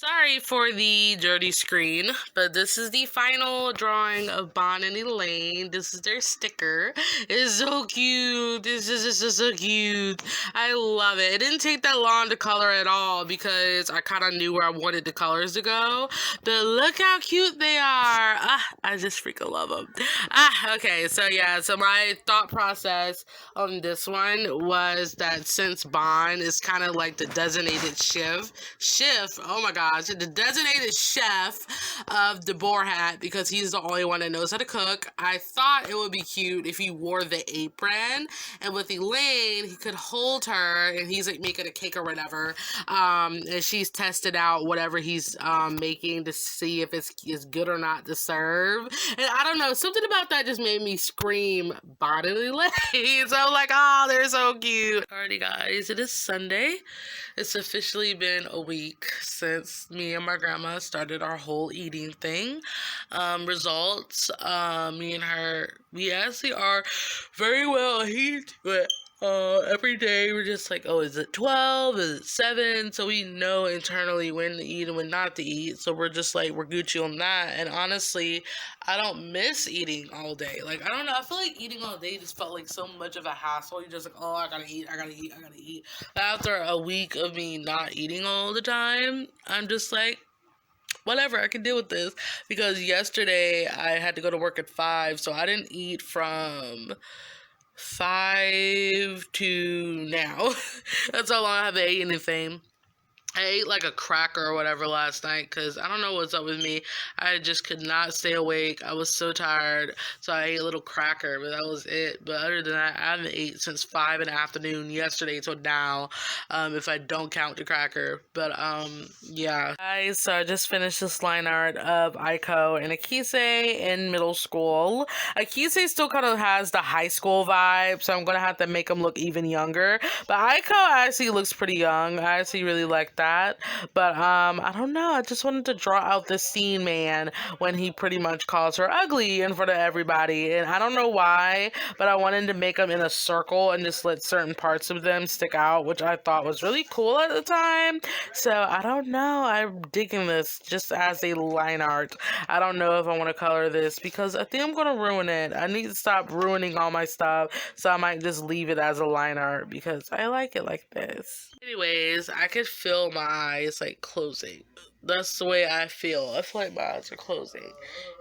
Sorry for the dirty screen, but this is the final drawing of Bon and Elaine. This is their sticker. It's so cute. This is just so cute. I love it. It didn't take that long to color at all because I kind of knew where I wanted the colors to go. But look how cute they are. I just freaking love them. Okay. So yeah, so my thought process on this one was that since Bon is kind of like the designated chef, oh my gosh, the designated chef of the Boar Hat, because he's the only one that knows how to cook, I thought it would be cute if he wore the apron, and with Elaine, he could hold her, and he's like making a cake or whatever, and she's tested out whatever he's making to see if it's good or not to serve, and I don't know, something about that just made me scream bodily Elaine, so I'm like, oh, they're so cute. Alrighty guys, it is Sunday. It's officially been a week since me and my grandma started our whole eating thing. Results, me and her, we actually are very well adhered to it. Every day we're just like, oh, is it 12? Is it 7? So we know internally when to eat and when not to eat. So we're just like, we're Gucci on that. And honestly, I don't miss eating all day. Like, I don't know. I feel like eating all day just felt like so much of a hassle. You're just like, oh, I gotta eat. But after a week of me not eating all the time, I'm just like, whatever, I can deal with this. Because yesterday I had to go to work at 5, so I didn't eat from 5 to now. That's how long I haven't eaten anything. I ate like a cracker or whatever last night because I don't know what's up with me. I just could not stay awake. I was so tired. So I ate a little cracker, but that was it. But other than that, I haven't ate since 5 in the afternoon yesterday till now, if I don't count the cracker. But yeah. Guys, so I just finished this line art of Aiko and Akise in middle school. Akise still kind of has the high school vibe, so I'm going to have to make him look even younger. But Aiko actually looks pretty young. I actually really like that. But I don't know, I just wanted to draw out this scene, man, when he pretty much calls her ugly in front of everybody, and I don't know why, but I wanted to make them in a circle and just let certain parts of them stick out, which I thought was really cool at the time. So I don't know, I'm digging this just as a line art. I don't know if I want to color this because I think I'm gonna ruin it. I need to stop ruining all my stuff, so I might just leave it as a line art because I like it like this. Anyways, I could feel my eyes like closing. That's the way I feel. I feel like my eyes are closing.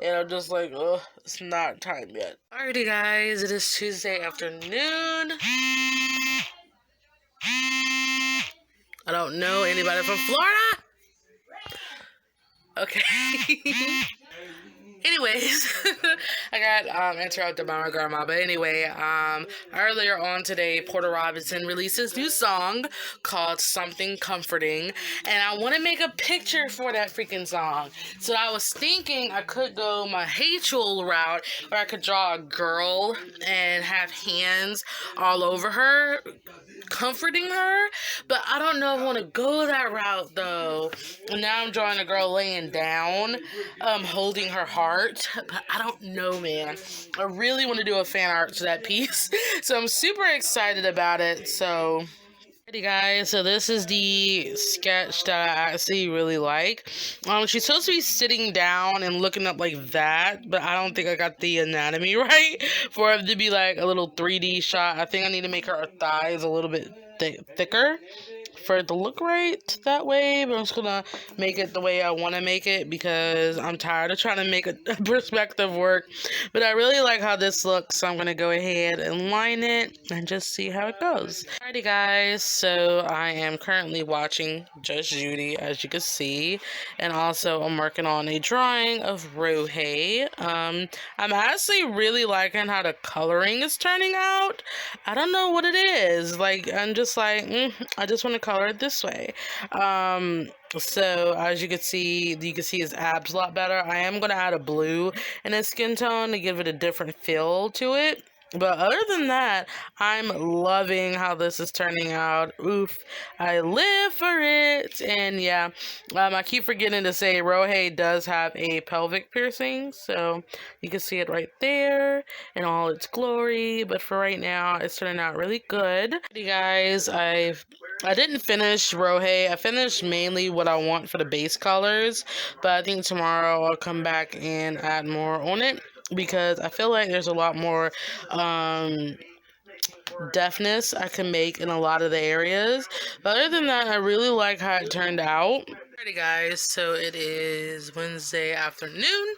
And I'm just like, oh, it's not time yet. Alrighty guys, it is Tuesday afternoon. I don't know anybody from Florida. Okay. Anyways, I got interrupted by my grandma. But anyway, earlier on today, Porter Robinson released his new song called Something Comforting, and I want to make a picture for that freaking song. So I was thinking I could go my H-Tool route, where I could draw a girl and have hands all over her, comforting her, but I don't know if I want to go that route though. And now I'm drawing a girl laying down, holding her heart, but I don't know, man. I really want to do a fan art to that piece, so I'm super excited about it. So hey guys, so this is the sketch that I actually really like. She's supposed to be sitting down and looking up like that, but I don't think I got the anatomy right for it to be like a little 3D shot. I think I need to make her thighs a little bit thicker for it to look right that way, but I'm just gonna make it the way I want to make it because I'm tired of trying to make a perspective work. But I really like how this looks, so I'm gonna go ahead and line it and just see how it goes. Alrighty guys, so I am currently watching Judge Judy, as you can see, and also I'm working on a drawing of Rohei. I'm actually really liking how the coloring is turning out. I don't know what it is, like I'm just like I just want to color it this way. So as you can see his abs a lot better. I am going to add a blue in his skin tone to give it a different feel to it. But other than that, I'm loving how this is turning out. Oof, I live for it. And yeah, I keep forgetting to say Rohei does have a pelvic piercing, so you can see it right there in all its glory. But for right now, it's turning out really good. Hey guys, I've I didn't finish Rohei. I finished mainly what I want for the base colors, but I think tomorrow I'll come back and add more on it because I feel like there's a lot more um, deftness I can make in a lot of the areas. But other than that, I really like how it turned out. Alrighty guys, so it is Wednesday afternoon.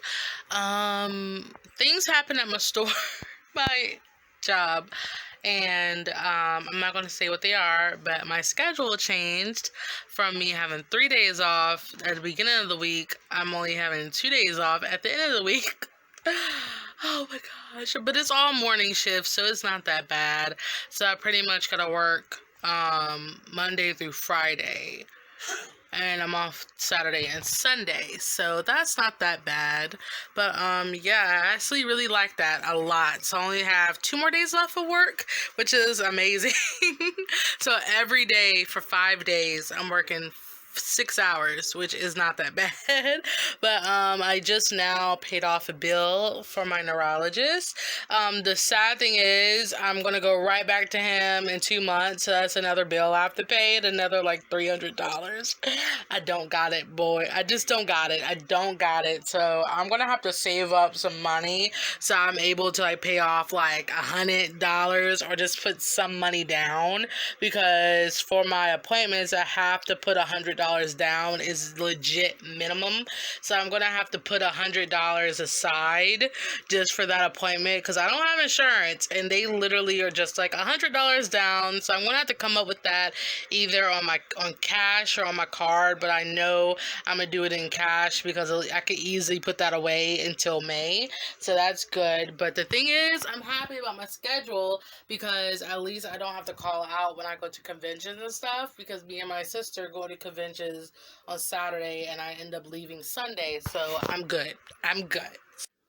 Things happen at my store, my job, and I'm not going to say what they are, but my schedule changed from me having 3 days off at the beginning of the week. I'm only having 2 days off at the end of the week. Oh my gosh, but it's all morning shifts, so it's not that bad. So I pretty much gotta work Monday through Friday, and I'm off Saturday and Sunday, so that's not that bad. But yeah, I actually really like that a lot. So I only have 2 more days left of work, which is amazing. So every day for 5 days I'm working 6 hours, which is not that bad. But I just now paid off a bill for my neurologist. The sad thing is I'm gonna go right back to him in 2 months, so that's another bill I have to pay, another like $300. I don't got it, boy. I just don't got it. I don't got it. So I'm gonna have to save up some money so I'm able to like pay off like $100 or just put some money down, because for my appointments I have to put $100 down is legit minimum. So I'm gonna have to put $100 aside just for that appointment because I don't have insurance, and they literally are just like $100 down. So I'm gonna have to come up with that either on cash or on my card, but I know I'm gonna do it in cash because I could easily put that away until May. So that's good. But the thing is, I'm happy about my schedule because at least I don't have to call out when I go to conventions and stuff, because me and my sister go to conventions on Saturday and I end up leaving Sunday. So I'm good. I'm good.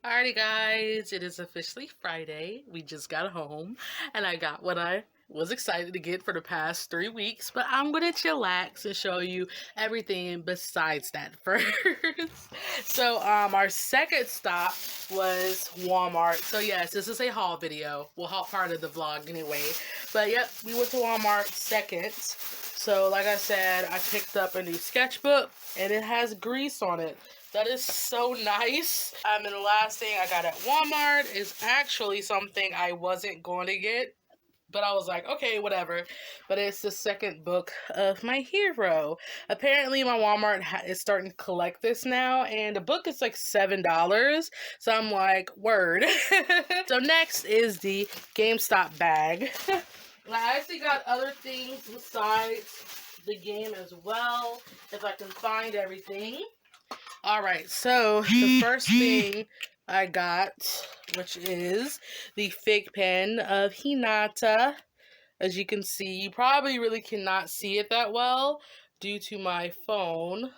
Alrighty guys, it is officially Friday. We just got home and I got what I was excited to get for the past 3 weeks, but I'm gonna chillax and show you everything besides that first. So our second stop was Walmart. So yes, this is a haul video. Well, haul part of the vlog anyway. But yep, we went to Walmart second. So like I said, I picked up a new sketchbook and it has grease on it. That is so nice. And the last thing I got at Walmart is actually something I wasn't going to get, but I was like, okay, whatever. But it's the second book of my hero. Apparently, my Walmart is starting to collect this now, and the book is like $7. So I'm like, word. So next is the GameStop bag. I actually got other things besides the game as well, if I can find everything. Alright, so the first thing I got, which is the fig pen of Hinata. As you can see, you probably really cannot see it that well due to my phone,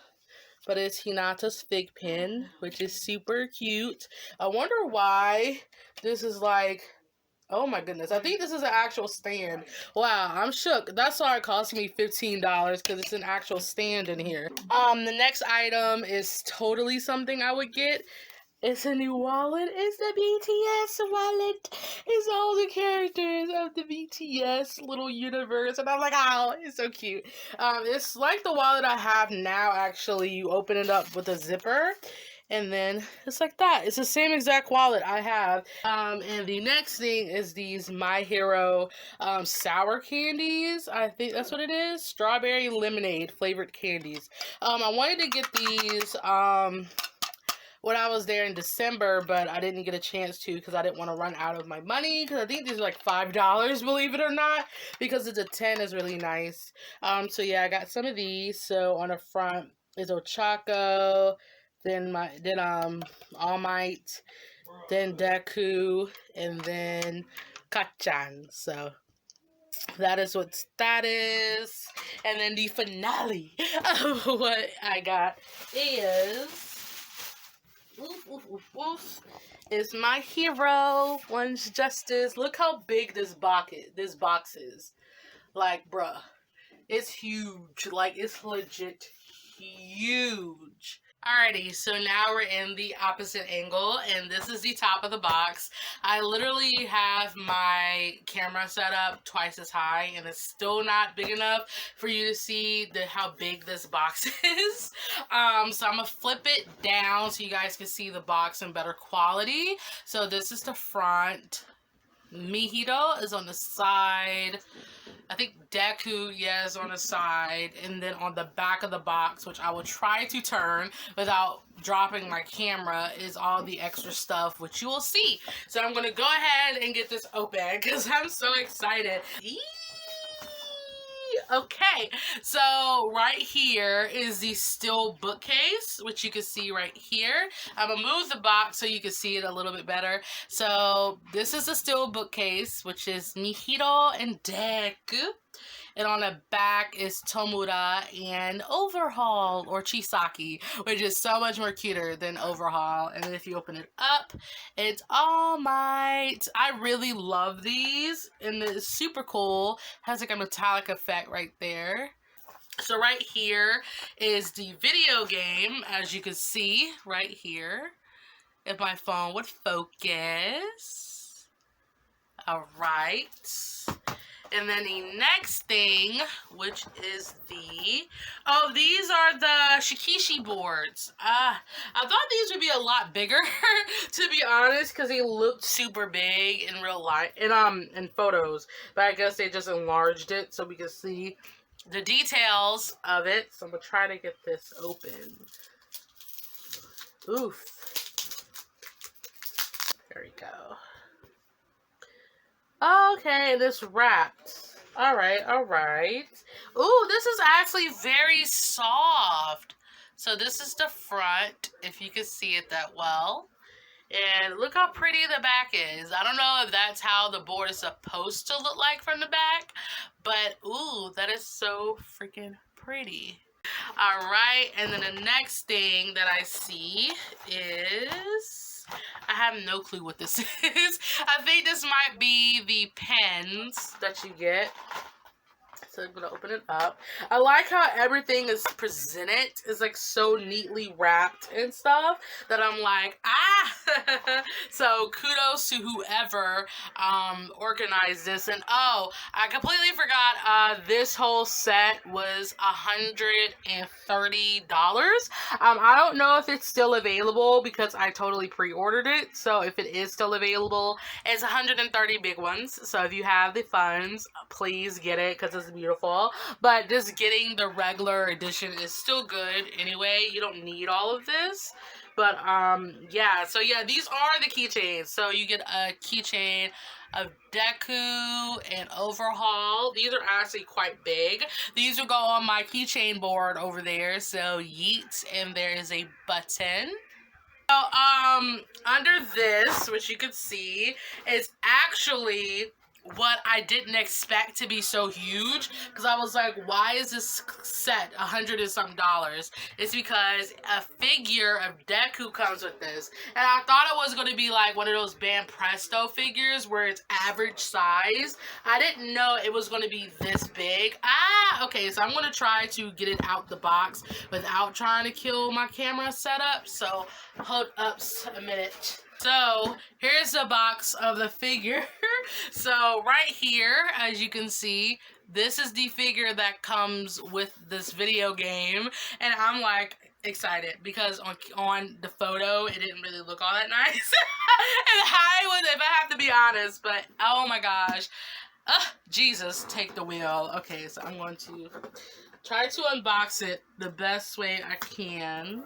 but it's Hinata's fig pen, which is super cute. I wonder why this is like, oh my goodness, I think this is an actual stand. Wow, I'm shook. That's why it cost me $15 because it's an actual stand in here. The next item is totally something I would get. It's a new wallet. It's the BTS wallet. It's all the characters of the BTS little universe. And I'm like, oh, it's so cute. It's like the wallet I have now, actually. You open it up with a zipper. And then it's like that. It's the same exact wallet I have. And the next thing is these My Hero sour candies. I think that's what it is. Strawberry lemonade flavored candies. I wanted to get these when I was there in December, but I didn't get a chance to because I didn't want to run out of my money, because I think these are like $5, believe it or not, because it's a 10 is really nice. So yeah, I got some of these. So on the front is Ochako, then All Might, then Deku, and then Kacchan. So that is what that is. And then the finale of what I got is is My Hero One's Justice. Look how big this box is. Like, bruh, it's huge. Like, it's legit huge. Alrighty, so now we're in the opposite angle, and this is the top of the box. I literally have my camera set up twice as high, and it's still not big enough for you to see how big this box is. So I'm gonna flip it down so you guys can see the box in better quality. So this is the front. Mihito is on the side. I think Deku, yeah, is on the side. And then on the back of the box, which I will try to turn without dropping my camera, is all the extra stuff, which you will see. So I'm going to go ahead and get this open because I'm so excited. Okay, so right here is the still bookcase, which you can see right here. I'm gonna move the box so you can see it a little bit better. So this is the still bookcase, which is Mihito and Deku. And on the back is Tomura and Overhaul, or Chisaki, which is so much more cuter than Overhaul. And then if you open it up, it's All Might. I really love these, and it's super cool. Has like a metallic effect right there. So right here is the video game, as you can see right here. If my phone would focus. All right. And then the next thing, which is these are the Shikishi boards. I thought these would be a lot bigger, to be honest, because they looked super big in real life, in photos. But I guess they just enlarged it so we can see the details of it. So I'm gonna try to get this open. Oof. There we go. Okay, this wrapped. Alright. Ooh, this is actually very soft. So this is the front, if you can see it that well. And look how pretty the back is. I don't know if that's how the board is supposed to look like from the back, but ooh, that is so freaking pretty. Alright, and then the next thing that I see is... I have no clue what this is. I think this might be the pens that you get. So I'm gonna open it up. I like how everything is presented. It's like so neatly wrapped and stuff that I'm like, ah! So kudos to whoever organized this. And oh, I completely forgot, this whole set was $130. I don't know if it's still available because I totally pre-ordered it. So if it is still available, it's 130 big ones. So if you have the funds, please get it because it's beautiful. But just getting the regular edition is still good anyway. You don't need all of this. But yeah, so yeah, these are the keychains. So you get a keychain of Deku and Overhaul. These are actually quite big. These will go on my keychain board over there. So yeet, and there is a button. So under this, which you can see, is actually what I didn't expect to be so huge, because I was like, why is this set $100 and something? It's because a figure of Deku comes with this, and I thought it was going to be like one of those Band Presto figures where it's average size. I didn't know it was going to be this big. Okay, so I'm going to try to get it out the box without trying to kill my camera setup, so hold up a minute. So here's the box of the figure. So right here, as you can see, this is the figure that comes with this video game, and I'm like excited because on the photo it didn't really look all that nice. And I was, if I have to be honest, but oh my gosh, Jesus, take the wheel. Okay, so I'm going to try to unbox it the best way I can.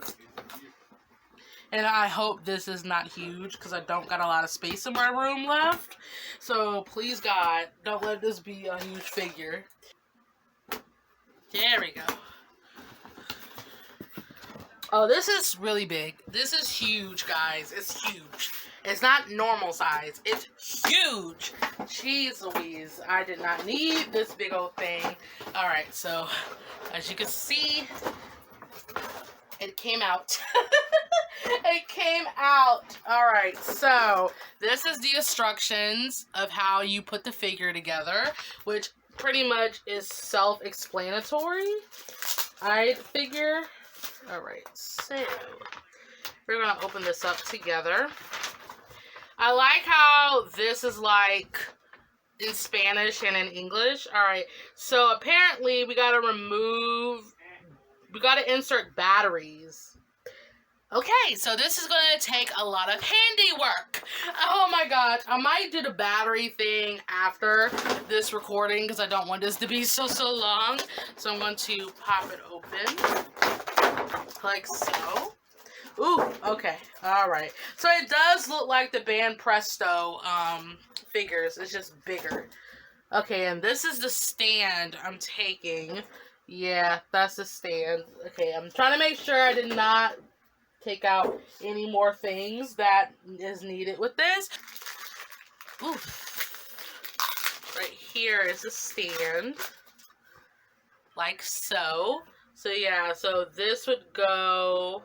And I hope this is not huge because I don't got a lot of space in my room left. So please God, don't let this be a huge figure. There we go. Oh, this is really big. This is huge, guys. It's huge. It's not normal size. It's huge. Jeez Louise. I did not need this big old thing. Alright, so as you can see, it came out. It came out. Alright, so this is the instructions of how you put the figure together, which pretty much is self-explanatory. I figure Alright, so we're gonna open this up together. I like how this is like in Spanish and in English. Alright, so apparently we gotta insert batteries. Okay, so this is going to take a lot of handiwork. Oh my god, I might do the battery thing after this recording because I don't want this to be so long. So I'm going to pop it open like so. Ooh, okay, alright. So it does look like the band Presto figures. It's just bigger. Okay, and this is the stand I'm taking. Yeah, that's the stand. Okay, I'm trying to make sure I did not take out any more things that is needed with this. Ooh. Right here is the stand. Like so. So yeah, so this would go...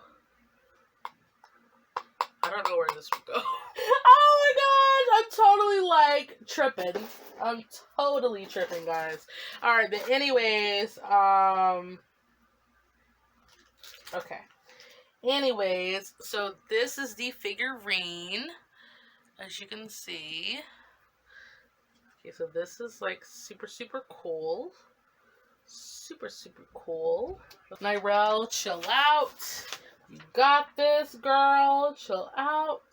I don't know where this would go. Oh my gosh! I'm totally like tripping. I'm totally tripping, guys. Alright, but anyways, okay. Anyways, so this is the figurine, as you can see. Okay, so this is like super cool. Super cool. Nyrel, chill out. You got this, girl. Chill out.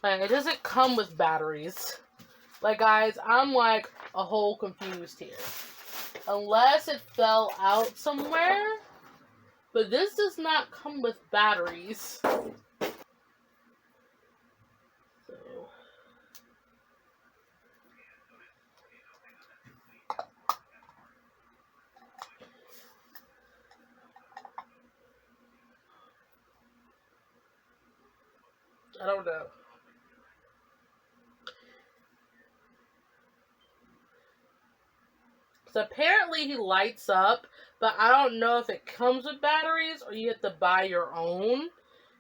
It doesn't come with batteries. Like, guys, I'm like a whole confused here. Unless it fell out somewhere. But this does not come with batteries. So. I don't know. So apparently he lights up, but I don't know if it comes with batteries or you have to buy your own.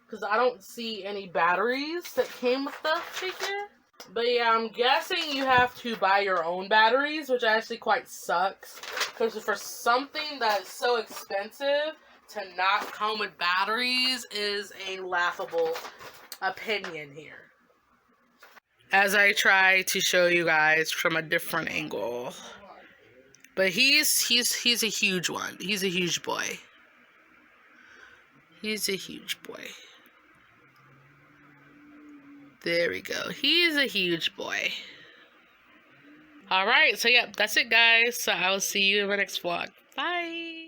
Because I don't see any batteries that came with the figure. But yeah, I'm guessing you have to buy your own batteries, which actually quite sucks. Because for something that is so expensive, to not come with batteries is a laughable opinion here. As I try to show you guys from a different angle. But he's a huge one. He's a huge boy. He's a huge boy. There we go. He's a huge boy. Alright, so yeah, that's it, guys. So I will see you in my next vlog. Bye!